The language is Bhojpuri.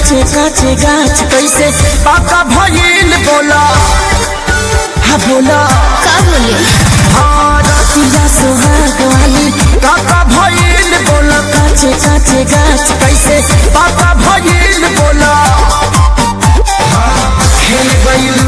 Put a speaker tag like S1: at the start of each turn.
S1: काचे काचे गाछ कैसे पाका भइल बोला। हाँ बोला
S2: का बोले
S1: रतिया सुहाग वाली काका भइल बोला। काचे काचे गाछ कैसे पाका भइल बोला। खेल गइल